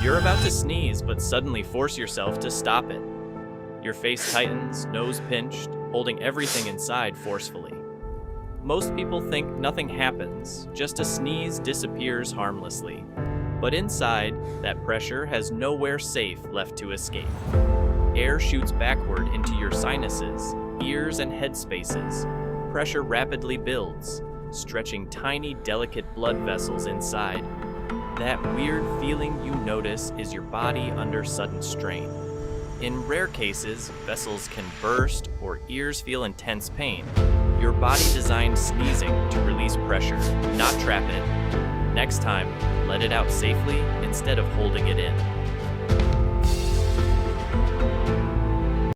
You're about to sneeze, but suddenly force yourself to stop it. Your face tightens, nose pinched, holding everything inside forcefully. Most people think nothing happens, just a sneeze disappears harmlessly. But inside, that pressure has nowhere safe left to escape. Air shoots backward into your sinuses, ears, and head spaces. Pressure rapidly builds, stretching tiny, delicate blood vessels inside. That weird feeling you notice is your body under sudden strain. In rare cases, vessels can burst or ears feel intense pain. Your body designed sneezing to release pressure, not trap it. Next time, let it out safely instead of holding it in.